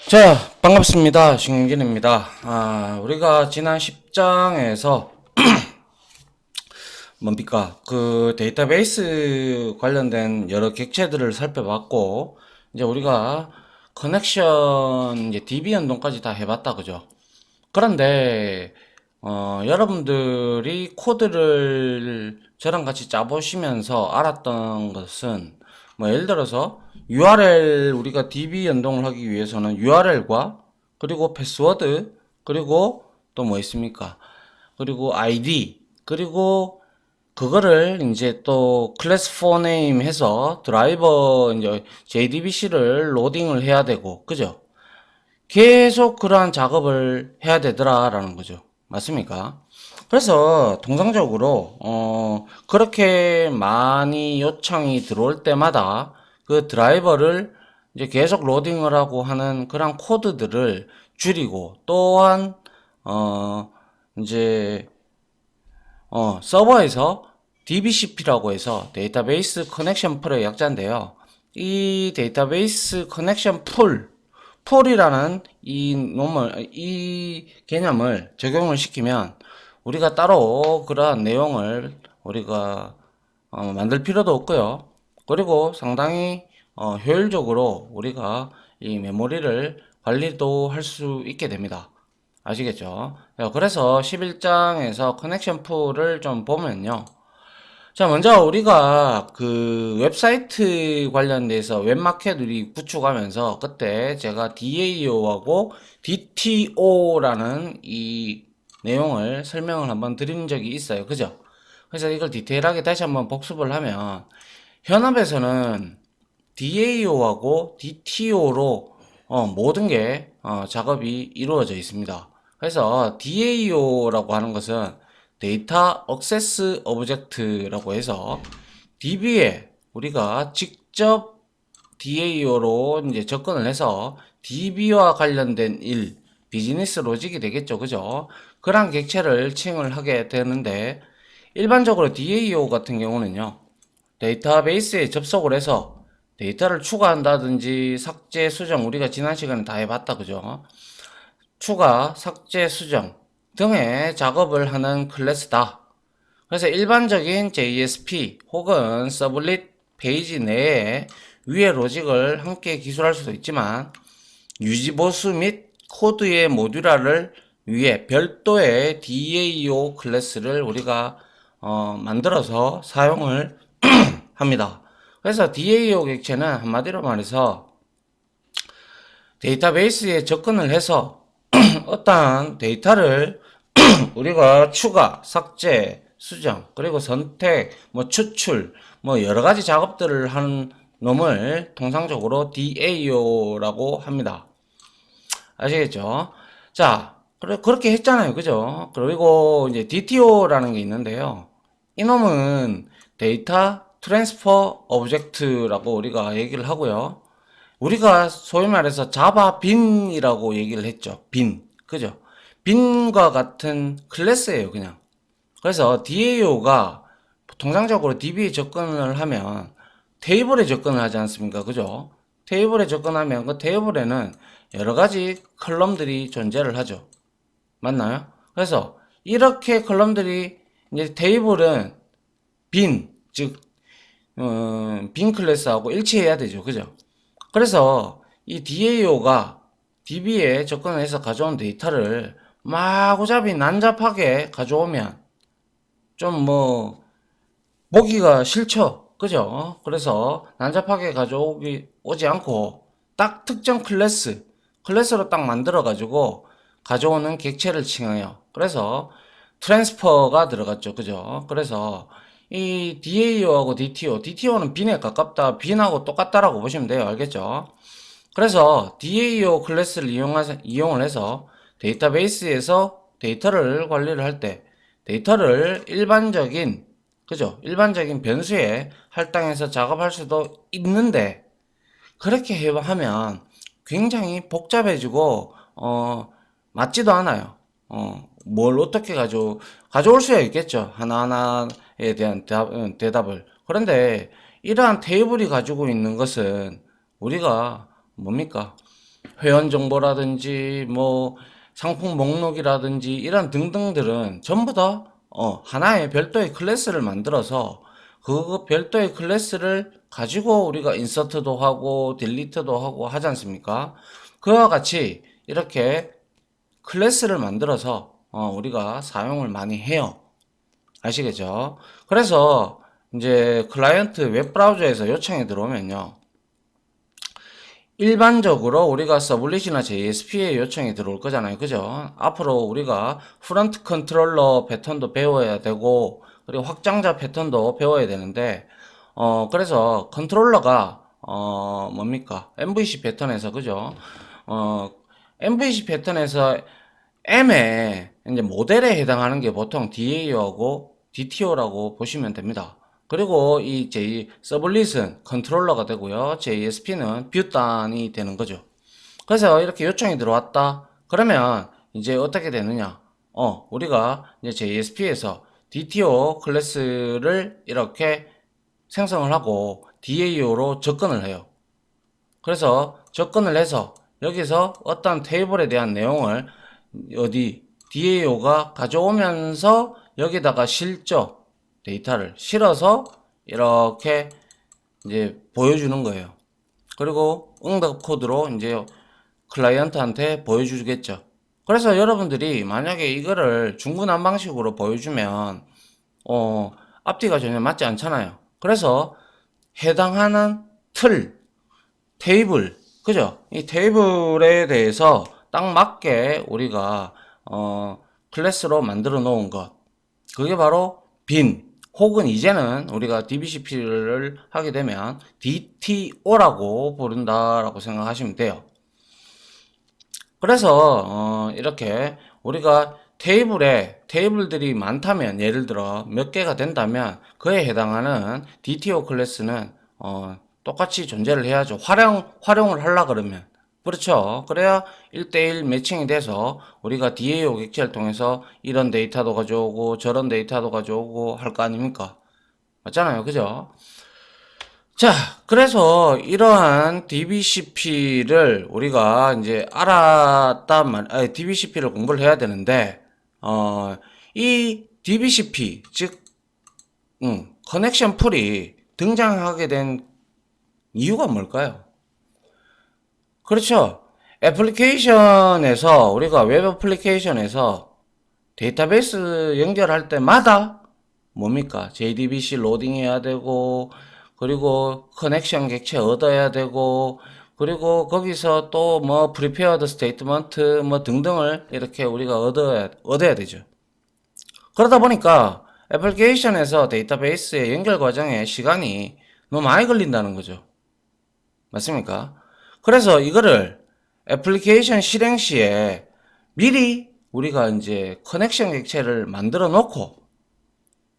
자, 반갑습니다. 신gin입니다. 우리가 지난 10장에서 뭡니까? 그 데이터베이스 관련된 여러 객체들을 살펴봤고, 이제 우리가 커넥션, 이제 DB 연동까지 다 해봤다, 그죠? 그런데, 여러분들이 코드를 저랑 같이 짜보시면서 알았던 것은, 뭐, 예를 들어서, URL, 우리가 DB 연동을 하기 위해서는 URL과, 그리고 패스워드, 그리고 또 뭐 있습니까? 그리고 ID, 그리고 그거를 이제 또 클래스 4 네임 해서 드라이버 이제 JDBC를 로딩을 해야 되고, 그죠? 계속 그러한 작업을 해야 되더라라는 거죠. 맞습니까? 그래서 통상적으로 그렇게 많이 요청이 들어올 때마다 그 드라이버를 이제 계속 로딩을 하고 하는 그런 코드들을 줄이고, 또한 어 이제 서버에서 DBCP라고 해서 데이터베이스 커넥션 풀의 약자인데요. 이 데이터베이스 커넥션 풀이라는 이 개념을 적용을 시키면 우리가 따로 그러한 내용을 우리가 만들 필요도 없고요. 그리고 상당히 효율적으로 우리가 이 메모리를 관리도 할 수 있게 됩니다. 아시겠죠? 그래서 11장에서 커넥션 풀을 좀 보면요. 자, 먼저 우리가 그 웹사이트 관련돼서 웹마켓 우리 구축하면서 그때 제가 DAO하고 DTO라는 이 내용을 설명을 한번 드린 적이 있어요. 그죠? 그래서 이걸 디테일하게 다시 한번 복습을 하면 현업에서는 DAO하고 DTO로 모든 게 작업이 이루어져 있습니다. 그래서 DAO라고 하는 것은 데이터 액세스 오브젝트라고 해서 DB에 우리가 직접 DAO로 이제 접근을 해서 DB와 관련된 일, 비즈니스 로직이 되겠죠. 그죠? 그런 객체를 칭을 하게 되는데, 일반적으로 DAO 같은 경우는요, 데이터베이스에 접속을 해서 데이터를 추가한다든지 삭제, 수정, 우리가 지난 시간에 다 해봤다. 그죠? 추가, 삭제, 수정 등의 작업을 하는 클래스다. 그래서 일반적인 JSP 혹은 서블릿 페이지 내에 위의 로직을 함께 기술할 수도 있지만, 유지보수 및 코드의 모듈화를 위해 별도의 DAO 클래스를 우리가 만들어서 사용을 합니다. 그래서 DAO 객체는 한마디로 말해서 데이터베이스에 접근을 해서 어떠한 데이터를 우리가 추가, 삭제, 수정, 그리고 선택, 뭐 추출, 뭐 여러 가지 작업들을 하는 놈을 통상적으로 DAO라고 합니다. 아시겠죠? 자, 그렇게 했잖아요. 그죠? 그리고 이제 DTO라는 게 있는데요. 이놈은 데이터 트랜스퍼 오브젝트라고 우리가 얘기를 하고요. 우리가 소위 말해서 자바 빈이라고 얘기를 했죠. 빈. 그죠? 빈과 같은 클래스예요, 그냥. 그래서 DAO가 통상적으로 DB에 접근을 하면 테이블에 접근을 하지 않습니까? 그죠? 테이블에 접근하면 그 테이블에는 여러 가지 컬럼들이 존재를 하죠. 맞나요? 그래서 이렇게 컬럼들이 이제 테이블은 빈, 즉, 빈 클래스하고 일치해야 되죠. 그죠? 그래서 이 DAO가 DB에 접근해서 가져온 데이터를 마구잡이 난잡하게 가져오면 좀 뭐 보기가 싫죠. 그죠? 그래서 난잡하게 오지 않고 딱 특정 클래스로 딱 만들어 가지고 가져오는 객체를 칭해요. 그래서 트랜스퍼가 들어갔죠. 그죠? 그래서 이 DAO하고 DTO는 빈에 가깝다, 빈하고 똑같다라고 보시면 돼요. 알겠죠? 그래서 DAO 클래스를 이용을 해서 데이터베이스에서 데이터를 관리를 할 때 데이터를 그죠? 일반적인 변수에 할당해서 작업할 수도 있는데, 그렇게 하면 굉장히 복잡해지고, 맞지도 않아요. 뭘 어떻게 가져올 수야 있겠죠. 하나하나에 대한 대답을. 그런데 이러한 테이블이 가지고 있는 것은 우리가 뭡니까? 회원 정보라든지 뭐 상품 목록이라든지 이런 등등들은 전부 다 하나의 별도의 클래스를 만들어서 그 별도의 클래스를 가지고 우리가 인서트도 하고 딜리트도 하고 하지 않습니까? 그와 같이 이렇게 클래스를 만들어서 우리가 사용을 많이 해요. 아시겠죠? 그래서 이제 클라이언트 웹브라우저에서 요청이 들어오면요. 일반적으로 우리가 서블릿이나 JSP에 요청이 들어올 거잖아요. 그죠? 앞으로 우리가 프론트 컨트롤러 패턴도 배워야 되고, 그리고 확장자 패턴도 배워야 되는데, 그래서 컨트롤러가, 뭡니까? MVC 패턴에서, 그죠? 어, MVC 패턴에서 M의 이제 모델에 해당하는 게 보통 DAO하고 DTO라고 보시면 됩니다. 그리고 이 J 서블릿은 컨트롤러가 되고요. JSP는 뷰단이 되는 거죠. 그래서 이렇게 요청이 들어왔다. 그러면 이제 어떻게 되느냐? 우리가 이제 JSP에서 DTO 클래스를 이렇게 생성을 하고 DAO로 접근을 해요. 그래서 접근을 해서 여기서 어떤 테이블에 대한 내용을 어디 DAO가 가져오면서 여기다가 실적 데이터를 실어서 이렇게 이제 보여주는 거예요. 그리고 응답 코드로 이제 클라이언트한테 보여주겠죠. 그래서 여러분들이 만약에 이거를 중구난방식으로 보여주면 앞뒤가 전혀 맞지 않잖아요. 그래서 해당하는 틀, 테이블, 그죠? 이 테이블에 대해서 딱 맞게 우리가 클래스로 만들어 놓은 것, 그게 바로 빈 혹은 이제는 우리가 DBCP를 하게 되면 DTO라고 부른다라고 생각하시면 돼요. 그래서 이렇게 우리가 테이블에 테이블들이 많다면, 예를 들어 몇 개가 된다면 그에 해당하는 DTO 클래스는 똑같이 존재를 해야죠. 활용을 하려 그러면. 그렇죠. 그래야 1대1 매칭이 돼서 우리가 DAO 객체를 통해서 이런 데이터도 가져오고 저런 데이터도 가져오고 할 거 아닙니까? 맞잖아요. 그죠? 자, 그래서 이러한 DBCP를 우리가 이제 DBCP를 공부를 해야 되는데, 이 DBCP, 즉, 커넥션 풀이 등장하게 된 이유가 뭘까요? 그렇죠. 애플리케이션에서, 우리가 웹 애플리케이션에서 데이터베이스 연결할 때마다 뭡니까? JDBC 로딩해야 되고, 그리고 커넥션 객체 얻어야 되고, 그리고 거기서 또 뭐 프리페어드 스테이트먼트 뭐 등등을 이렇게 우리가 얻어야 되죠. 그러다 보니까 애플리케이션에서 데이터베이스의 연결 과정에 시간이 너무 많이 걸린다는 거죠. 맞습니까? 그래서 이거를 애플리케이션 실행 시에 미리 우리가 이제 커넥션 객체를 만들어 놓고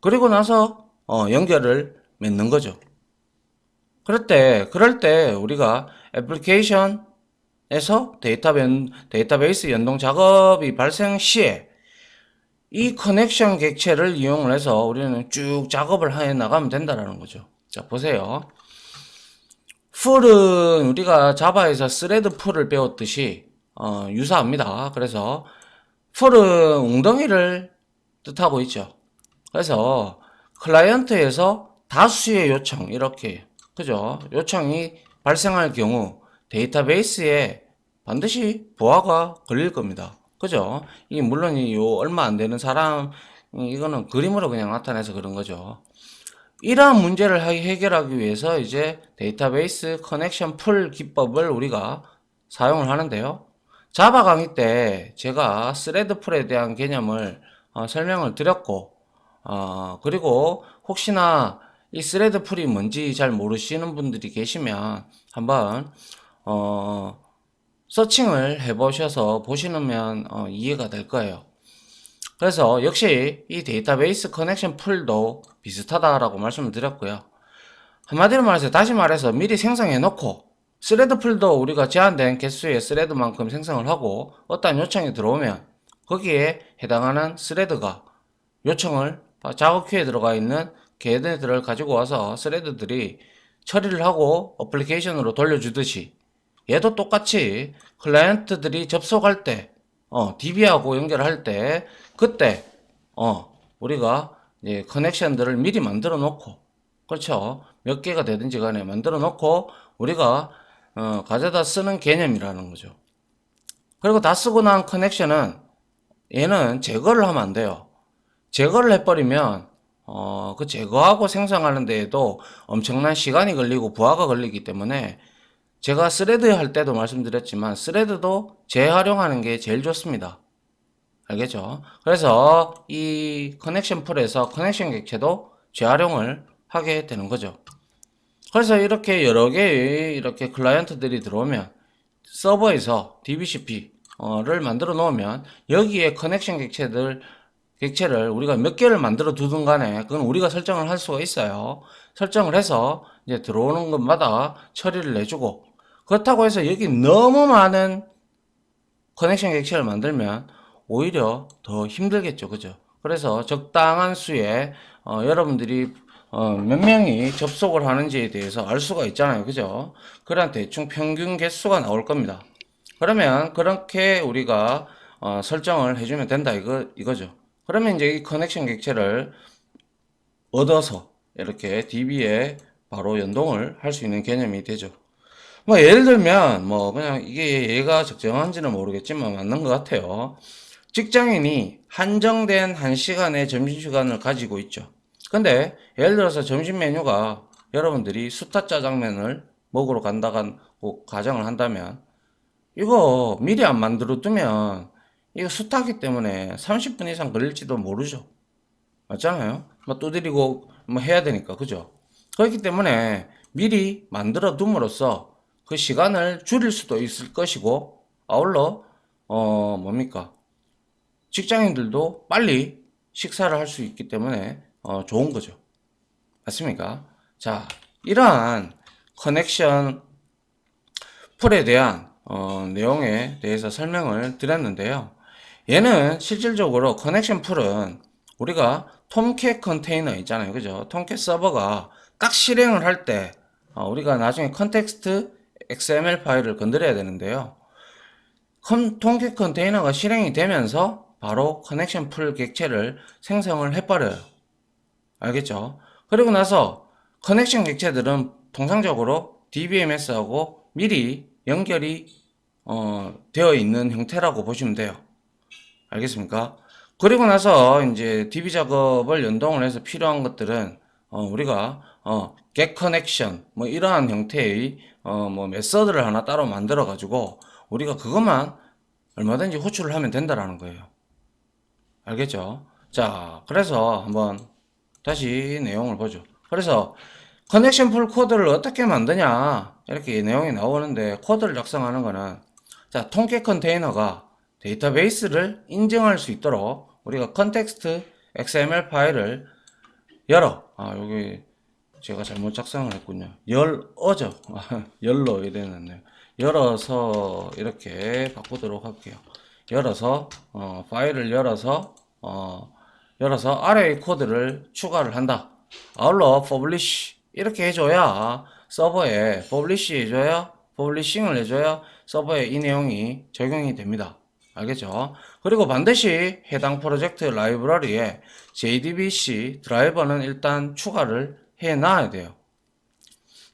그리고 나서 연결을 맺는 거죠. 그럴 때 우리가 애플리케이션에서 데이터베이스 연동 작업이 발생 시에 이 커넥션 객체를 이용을 해서 우리는 쭉 작업을 해 나가면 된다라는 거죠. 자, 보세요. 풀은 우리가 자바에서 스레드 풀을 배웠듯이 유사합니다. 그래서 풀은 웅덩이를 뜻하고 있죠. 그래서 클라이언트에서 다수의 요청 이렇게 그죠? 요청이 발생할 경우 데이터베이스에 반드시 부하가 걸릴 겁니다. 그죠? 이 물론 이 얼마 안 되는 사람 이거는 그림으로 그냥 나타내서 그런 거죠. 이러한 문제를 해결하기 위해서 이제 데이터베이스 커넥션 풀 기법을 우리가 사용을 하는데요. 자바 강의 때 제가 스레드 풀에 대한 개념을 설명을 드렸고, 그리고 혹시나 이 스레드 풀이 뭔지 잘 모르시는 분들이 계시면 한번 서칭을 해보셔서 보시면 이해가 될 거예요. 그래서 역시 이 데이터베이스 커넥션 풀도 비슷하다라고 말씀을 드렸고요. 한마디로 말해서 다시 말해서 미리 생성해 놓고 스레드 풀도 우리가 제한된 개수의 스레드만큼 생성을 하고 어떤 요청이 들어오면 거기에 해당하는 스레드가 요청을 작업 큐에 들어가 있는 걔네들을 가지고 와서 스레드들이 처리를 하고 어플리케이션으로 돌려주듯이 얘도 똑같이 클라이언트들이 접속할 때, DB하고 연결할 때, 그때, 우리가 이제 커넥션들을 미리 만들어 놓고, 그렇죠. 몇 개가 되든지 간에 만들어 놓고, 우리가, 가져다 쓰는 개념이라는 거죠. 그리고 다 쓰고 난 커넥션은 얘는 제거를 하면 안 돼요. 제거를 해버리면 그 제거하고 생성하는 데에도 엄청난 시간이 걸리고 부하가 걸리기 때문에 제가 스레드 할 때도 말씀드렸지만 스레드도 재활용하는 게 제일 좋습니다. 알겠죠? 그래서 이 커넥션 풀에서 커넥션 객체도 재활용을 하게 되는 거죠. 그래서 이렇게 여러 개의 이렇게 클라이언트들이 들어오면 서버에서 DBCP를 만들어 놓으면 여기에 커넥션 객체를 우리가 몇 개를 만들어 두든 간에 그건 우리가 설정을 할 수가 있어요. 설정을 해서 이제 들어오는 것마다 처리를 해주고 그렇다고 해서 여기 너무 많은 커넥션 객체를 만들면 오히려 더 힘들겠죠. 그죠? 그래서 적당한 수의 여러분들이 몇 명이 접속을 하는지에 대해서 알 수가 있잖아요. 그죠? 그런 대충 평균 개수가 나올 겁니다. 그러면 그렇게 우리가 설정을 해주면 된다 이거죠. 그러면 이제 이 커넥션 객체를 얻어서 이렇게 DB에 바로 연동을 할 수 있는 개념이 되죠. 뭐 예를 들면 뭐 그냥 이게 얘가 적정한지는 모르겠지만 맞는 것 같아요. 직장인이 한정된 1시간의 점심시간을 가지고 있죠. 근데 예를 들어서 점심 메뉴가 여러분들이 수타 짜장면을 먹으러 간다고 가정을 한다면 이거 미리 안 만들어 두면 이거 수타기 때문에 30분 이상 걸릴지도 모르죠. 맞잖아요. 뭐 두드리고 뭐 해야 되니까 그죠? 그렇기 때문에 미리 만들어 둠으로써 그 시간을 줄일 수도 있을 것이고 아울러 뭡니까? 직장인들도 빨리 식사를 할 수 있기 때문에 좋은 거죠. 맞습니까? 자, 이러한 커넥션 풀에 대한 내용에 대해서 설명을 드렸는데요. 얘는 실질적으로 커넥션 풀은 우리가 톰캣 컨테이너 있잖아요. 그죠? 톰캣 서버가 딱 실행을 할 때 우리가 나중에 컨텍스트 XML 파일을 건드려야 되는데요. 톰캣 컨테이너가 실행이 되면서 바로 커넥션 풀 객체를 생성을 해버려요. 알겠죠? 그리고 나서 커넥션 객체들은 통상적으로 DBMS하고 미리 연결이 되어 있는 형태라고 보시면 돼요. 알겠습니까? 그리고 나서 이제 DB 작업을 연동을 해서 필요한 것들은 우리가 get connection 뭐 이러한 형태의 뭐 메서드를 하나 따로 만들어 가지고 우리가 그것만 얼마든지 호출을 하면 된다라는 거예요. 알겠죠? 자, 그래서 한번 다시 내용을 보죠. 그래서 커넥션 풀 코드를 어떻게 만드냐 이렇게 내용이 나오는데 코드를 작성하는 거는 자, 통계 컨테이너가 데이터베이스를 인증할 수 있도록 우리가 컨텍스트 XML 파일을 여기 제가 잘못 작성을 했군요. 열어죠. 열로 이래놨네요. 열어서 이렇게 바꾸도록 할게요. 열어서 파일을 열어서 array 코드를 추가를 한다. 아울러 publish 이렇게 해줘야 서버에 publish 해줘야 publishing을 해줘야 서버에 이 내용이 적용이 됩니다. 알겠죠? 그리고 반드시 해당 프로젝트 라이브러리에 JDBC 드라이버는 일단 추가를 해 놔야 돼요.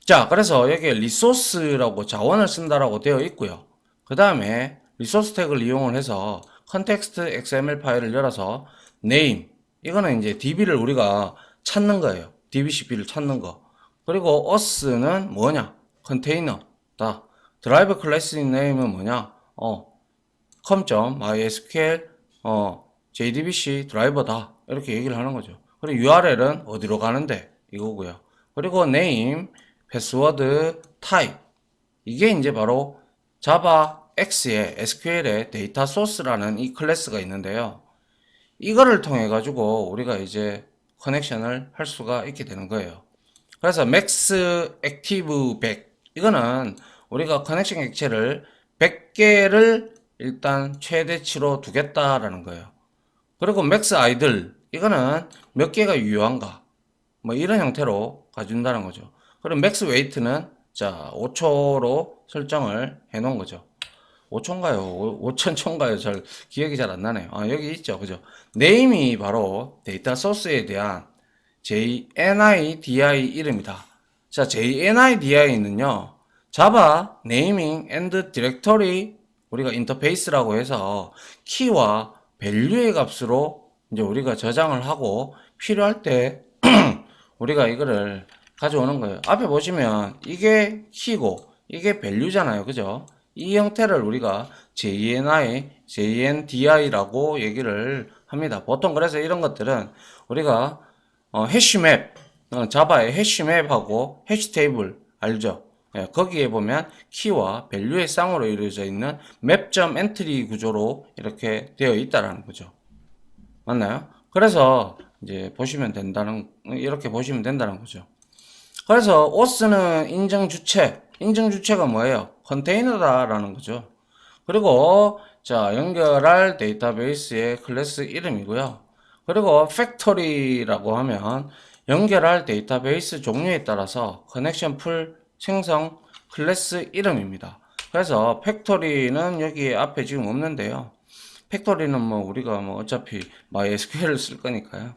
자, 그래서 여기에 리소스라고 자원을 쓴다라고 되어 있고요. 그 다음에 리소스 태그를 이용을 해서 컨텍스트 XML 파일을 열어서 name 이거는 이제 DB를 우리가 찾는 거예요. DBCP를 찾는 거. 그리고 us는 뭐냐? 컨테이너다. 드라이버 클래스 네임은 뭐냐? com.mysql JDBC 드라이버다. 이렇게 얘기를 하는 거죠. 그리고 URL은 어디로 가는데 이거고요. 그리고 name, 패스워드, type 이게 이제 바로 자바 X의 SQL의 데이터 소스라는 이 클래스가 있는데요. 이거를 통해 가지고 우리가 이제 커넥션을 할 수가 있게 되는 거예요. 그래서 max active 100 이거는 우리가 커넥션 객체를 100개를 일단 최대치로 두겠다라는 거예요. 그리고 max idle 이거는 몇 개가 유효한가 뭐 이런 형태로 가준다는 거죠. 그리고 max weight는 자, 5초로 설정을 해 놓은 거죠. 5초인가요? 5천초인가요? 잘 기억이 잘 안 나네요. 아, 여기 있죠. 그죠? 네임이 바로 데이터 소스에 대한 JNIDI 이름이다. 자, JNIDI는요, 자바 네이밍 앤드 디렉터리 우리가 인터페이스라고 해서 키와 밸류의 값으로 이제 우리가 저장을 하고 필요할 때 우리가 이거를 가져오는 거예요. 앞에 보시면 이게 키고 이게 밸류잖아요. 그죠? 이 형태를 우리가 JNDI라고 얘기를 합니다. 보통 그래서 이런 것들은 우리가 해시맵, 자바의 해시맵하고 해시테이블 알죠? 예, 거기에 보면 키와 밸류의 쌍으로 이루어져 있는 맵점 엔트리 구조로 이렇게 되어 있다라는 거죠. 맞나요? 그래서 이제 보시면 된다는 이렇게 보시면 된다는 거죠. 그래서 OS는 인증 주체, 인증 주체가 뭐예요? 컨테이너다라는 거죠. 그리고 자, 연결할 데이터베이스의 클래스 이름이고요. 그리고 팩토리라고 하면 연결할 데이터베이스 종류에 따라서 커넥션 풀 생성 클래스 이름입니다. 그래서 팩토리는 여기 앞에 지금 없는데요. 팩토리는 뭐 우리가 뭐 어차피 MySQL을 쓸 거니까요.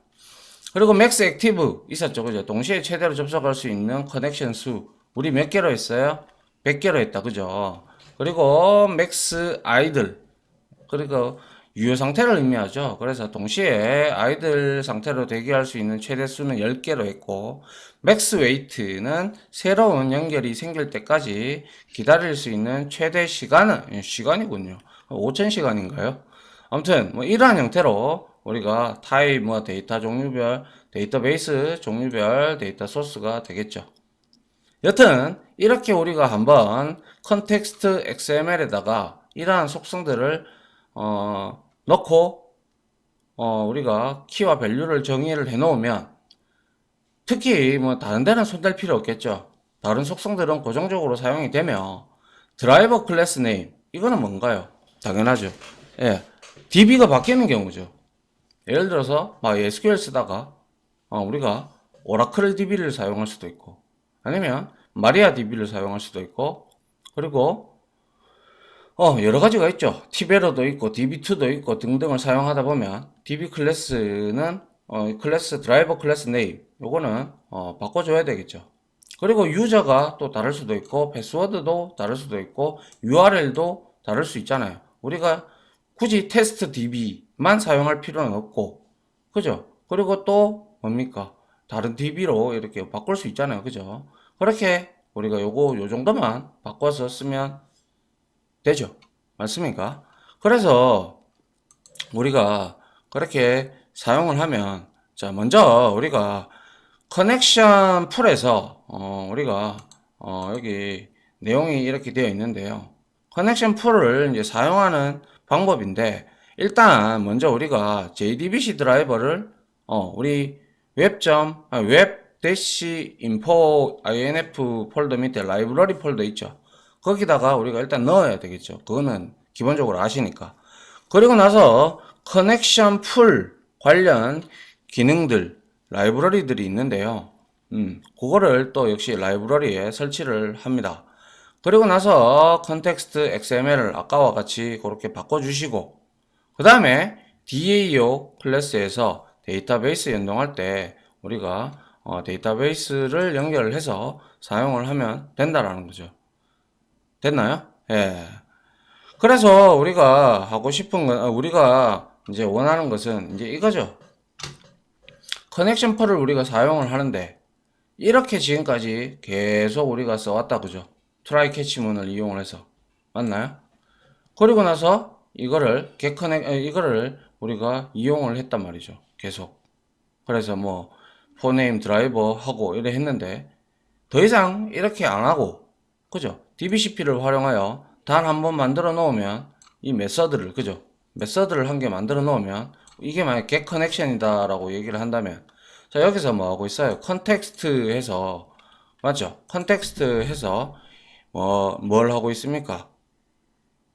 그리고 맥스 액티브 있었죠. 그죠? 동시에 최대로 접속할 수 있는 커넥션 수. 우리 몇 개로 했어요? 100개로 했다. 그죠? 그리고 맥스 아이들. 그리고 유효 상태를 의미하죠. 그래서 동시에 아이들 상태로 대기할 수 있는 최대 수는 10개로 했고, 맥스 웨이트는 새로운 연결이 생길 때까지 기다릴 수 있는 최대 시간은, 시간이군요. 5000시간인가요? 아무튼, 뭐, 이러한 형태로 우리가 타입, 뭐, 데이터 종류별, 데이터베이스 종류별 데이터 소스가 되겠죠. 여튼, 이렇게 우리가 한번 컨텍스트 XML에다가 이러한 속성들을 넣고 우리가 키와 밸류를 정의를 해 놓으면 특히 뭐 다른 데는 손댈 필요 없겠죠. 다른 속성들은 고정적으로 사용이 되며 드라이버 클래스 네임 이거는 뭔가요? 당연하죠. 예, DB가 바뀌는 경우죠. 예를 들어서 MySQL 쓰다가 우리가 오라클 DB를 사용할 수도 있고 아니면 마리아 DB를 사용할 수도 있고 그리고 여러 가지가 있죠. 티베로도 있고, DB2도 있고, 등등을 사용하다 보면, DB 클래스는, 클래스, 드라이버 클래스 네임, 요거는, 바꿔줘야 되겠죠. 그리고 유저가 또 다를 수도 있고, 패스워드도 다를 수도 있고, URL도 다를 수 있잖아요. 우리가 굳이 테스트 DB만 사용할 필요는 없고, 그죠? 그리고 또, 뭡니까? 다른 DB로 이렇게 바꿀 수 있잖아요. 그죠? 그렇게 우리가 요 정도만 바꿔서 쓰면 되죠. 맞습니까? 그래서 우리가 그렇게 사용을 하면 자 먼저 우리가 커넥션 풀에서 우리가 여기 내용이 이렇게 되어 있는데요. 커넥션 풀을 이제 사용하는 방법인데 일단 먼저 우리가 JDBC 드라이버를 우리 웹 대시 인포 inf 폴더 밑에 라이브러리 폴더 있죠. 거기다가 우리가 일단 넣어야 되겠죠. 그거는 기본적으로 아시니까. 그리고 나서 커넥션 풀 관련 기능들, 라이브러리들이 있는데요. 그거를 또 역시 라이브러리에 설치를 합니다. 그리고 나서 컨텍스트 XML을 아까와 같이 그렇게 바꿔주시고, 그 다음에 DAO 클래스에서 데이터베이스 연동할 때 우리가 데이터베이스를 연결을 해서 사용을 하면 된다라는 거죠. 됐나요? 예. 그래서 우리가 하고 싶은 건, 우리가 이제 원하는 것은 이제 이거죠. 커넥션 폴을 우리가 사용을 하는데, 이렇게 지금까지 계속 우리가 써왔다, 그죠? 트라이 캐치문을 이용을 해서. 맞나요? 그리고 나서 이거를 우리가 이용을 했단 말이죠. 계속. 그래서 뭐, 포네임 드라이버 하고 이래 했는데, 더 이상 이렇게 안 하고, 그죠? DBCP를 활용하여 단 한 번 만들어 놓으면 이 메서드를 그죠? 메서드를 한 개 만들어 놓으면 이게 만약 get 커넥션이다 라고 얘기를 한다면 자 여기서 뭐 하고 있어요? 컨텍스트 해서 맞죠? 컨텍스트 해서 뭘 하고 있습니까?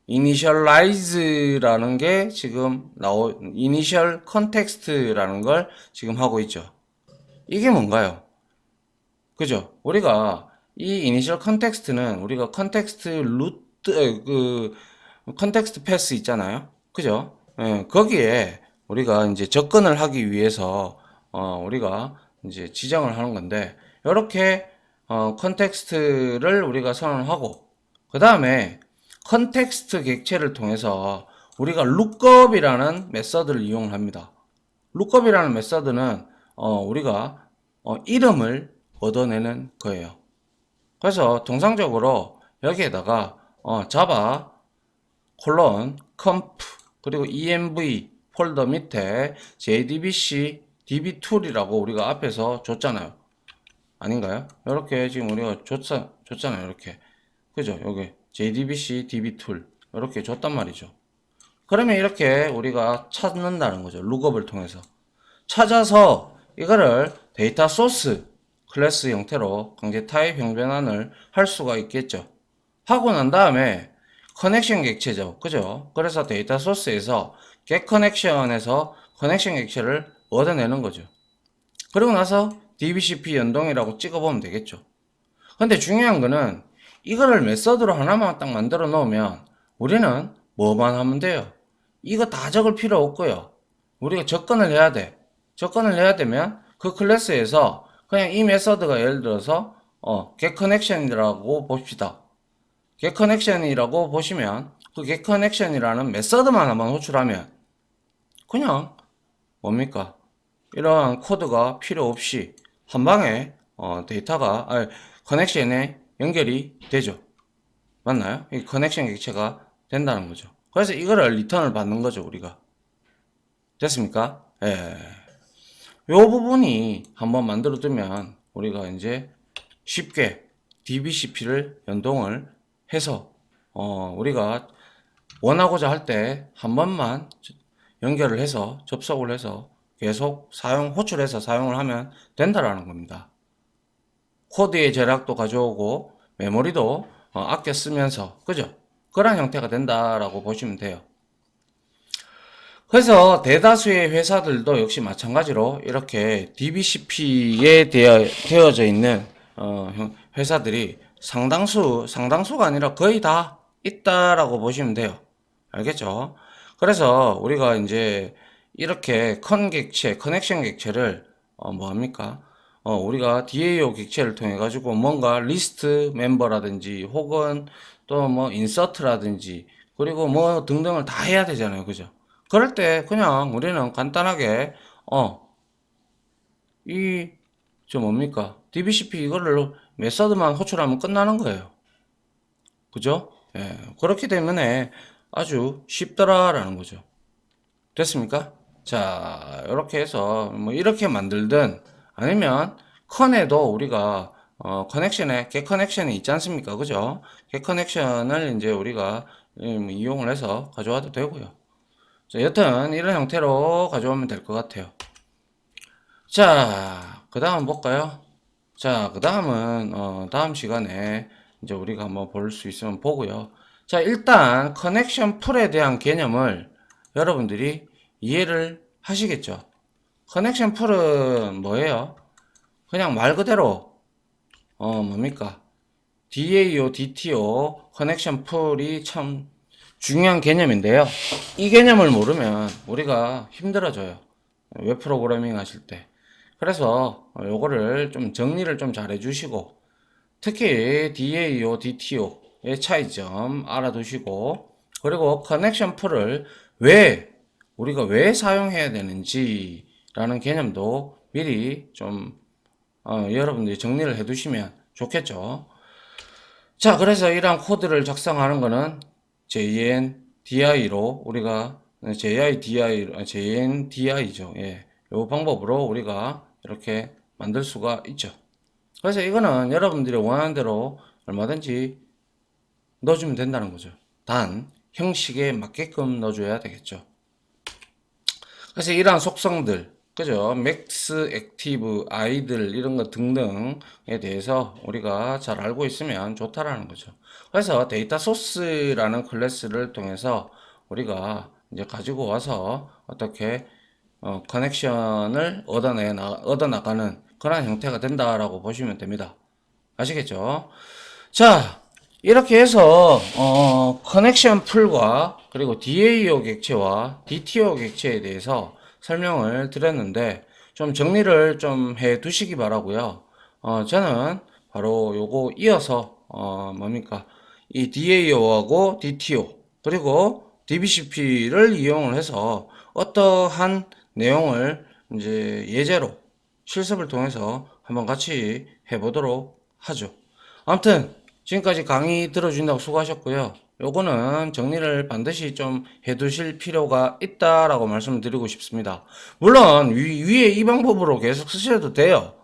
initialize라는 게 지금 initial context라는 걸 지금 하고 있죠. 이게 뭔가요? 그죠? 우리가 이 이니셜 컨텍스트는 우리가 컨텍스트 루트 그 컨텍스트 패스 있잖아요. 그죠? 예, 거기에 우리가 이제 접근을 하기 위해서 우리가 이제 지정을 하는 건데 이렇게 컨텍스트를 우리가 선언하고 그 다음에 컨텍스트 객체를 통해서 우리가 룩업이라는 메서드를 이용을 합니다. 룩업이라는 메서드는 우리가 이름을 얻어내는 거예요. 그래서 통상적으로 여기에다가 자바 콜론 컴프 그리고 env 폴더 밑에 jdbc dbtool이라고 우리가 앞에서 줬잖아요. 아닌가요? 이렇게 지금 우리가 줬잖아요. 이렇게. 그죠? 여기 jdbc dbtool 이렇게 줬단 말이죠. 그러면 이렇게 우리가 찾는다는 거죠. 룩업을 통해서. 찾아서 이거를 데이터 소스 클래스 형태로 강제 타입 형변환을 할 수가 있겠죠. 하고 난 다음에 커넥션 객체죠. 그죠? 그래서 데이터 소스에서 get 커넥션에서 커넥션 객체를 얻어내는 거죠. 그리고 나서 DBCP 연동이라고 찍어보면 되겠죠. 근데 중요한 거는 이거를 메서드로 하나만 딱 만들어 놓으면 우리는 뭐만 하면 돼요? 이거 다 적을 필요 없고요. 우리가 접근을 해야 돼. 접근을 해야 되면 그 클래스에서 그냥 이 메서드가 예를 들어서 get connection이라고 봅시다. get connection이라고 보시면 그 get connection이라는 메서드만 한번 호출하면 그냥 뭡니까? 이러한 코드가 필요 없이 한 방에 데이터가 커넥션에 연결이 되죠. 맞나요? 이 커넥션 객체가 된다는 거죠. 그래서 이거를 리턴을 받는 거죠, 우리가. 됐습니까? 예. 요 부분이 한번 만들어 두면 우리가 이제 쉽게 DBCP를 연동을 해서 우리가 원하고자 할 때 한 번만 연결을 해서 접속을 해서 계속 호출해서 사용을 하면 된다라는 겁니다. 코드의 절약도 가져오고 메모리도 아껴 쓰면서 그죠? 그런 형태가 된다라고 보시면 돼요. 그래서 대다수의 회사들도 역시 마찬가지로 이렇게 DBCP에 되어져 있는 회사들이 상당수가 아니라 거의 다 있다라고 보시면 돼요. 알겠죠? 그래서 우리가 이제 이렇게 커넥션 객체를 뭐 합니까? 우리가 DAO 객체를 통해 가지고 뭔가 리스트 멤버라든지 혹은 또 뭐 인서트라든지 그리고 뭐 등등을 다 해야 되잖아요. 그죠? 그럴 때 그냥 우리는 간단하게 이 저 뭡니까? DBCP 이거를 메서드만 호출하면 끝나는 거예요. 그죠? 예, 그렇기 때문에 아주 쉽더라라는 거죠. 됐습니까? 자, 이렇게 해서 뭐 이렇게 만들든 아니면 컨에도 우리가 get 커넥션이 있지 않습니까? 그죠? get 커넥션을 이제 우리가 이용을 해서 가져와도 되고요. 자, 여튼 이런 형태로 가져오면 될 것 같아요. 자, 그 다음 볼까요? 자, 그 다음은 다음 시간에 이제 우리가 한번 볼 수 있으면 보고요. 자, 일단 커넥션 풀에 대한 개념을 여러분들이 이해를 하시겠죠? 커넥션 풀은 뭐예요? 그냥 말 그대로 뭡니까? DAO, DTO 커넥션 풀이 참 중요한 개념인데요. 이 개념을 모르면 우리가 힘들어져요. 웹 프로그래밍 하실 때. 그래서 요거를 좀 정리를 좀 잘 해주시고 특히 DAO, DTO의 차이점 알아두시고 그리고 커넥션 풀을 우리가 왜 사용해야 되는지 라는 개념도 미리 좀 여러분들이 정리를 해 두시면 좋겠죠. 자, 그래서 이러한 코드를 작성하는 거는 JNDI로 우리가 JNDI죠. 예. 요 방법으로 우리가 이렇게 만들 수가 있죠. 그래서 이거는 여러분들이 원하는 대로 얼마든지 넣어주면 된다는 거죠. 단 형식에 맞게끔 넣어줘야 되겠죠. 그래서 이러한 속성들, 그죠? 맥스, 액티브, 아이들 이런 것 등등에 대해서 우리가 잘 알고 있으면 좋다라는 거죠. 그래서 데이터 소스라는 클래스를 통해서 우리가 이제 가지고 와서 어떻게 커넥션을 얻어나가는 그런 형태가 된다라고 보시면 됩니다. 아시겠죠? 자, 이렇게 해서 커넥션 풀과 그리고 DAO 객체와 DTO 객체에 대해서 설명을 드렸는데 좀 정리를 좀 해 두시기 바라고요. 저는 바로 요거 이어서 뭡니까? 이 DAO하고 DTO 그리고 DBCP를 이용을 해서 어떠한 내용을 이제 예제로 실습을 통해서 한번 같이 해보도록 하죠. 아무튼 지금까지 강의 들어주신다고 수고하셨고요. 요거는 정리를 반드시 좀 해두실 필요가 있다라고 말씀을 드리고 싶습니다. 물론 위에 이 방법으로 계속 쓰셔도 돼요.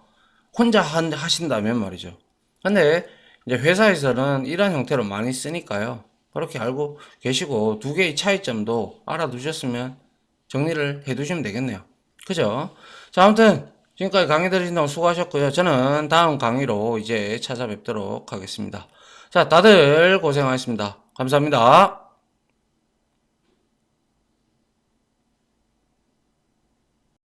혼자 하신다면 말이죠. 근데 이제 회사에서는 이런 형태로 많이 쓰니까요. 그렇게 알고 계시고 두 개의 차이점도 알아두셨으면 정리를 해두시면 되겠네요. 그죠? 자, 아무튼 지금까지 강의 들으신다고 수고하셨고요. 저는 다음 강의로 이제 찾아뵙도록 하겠습니다. 자, 다들 고생하셨습니다. 감사합니다.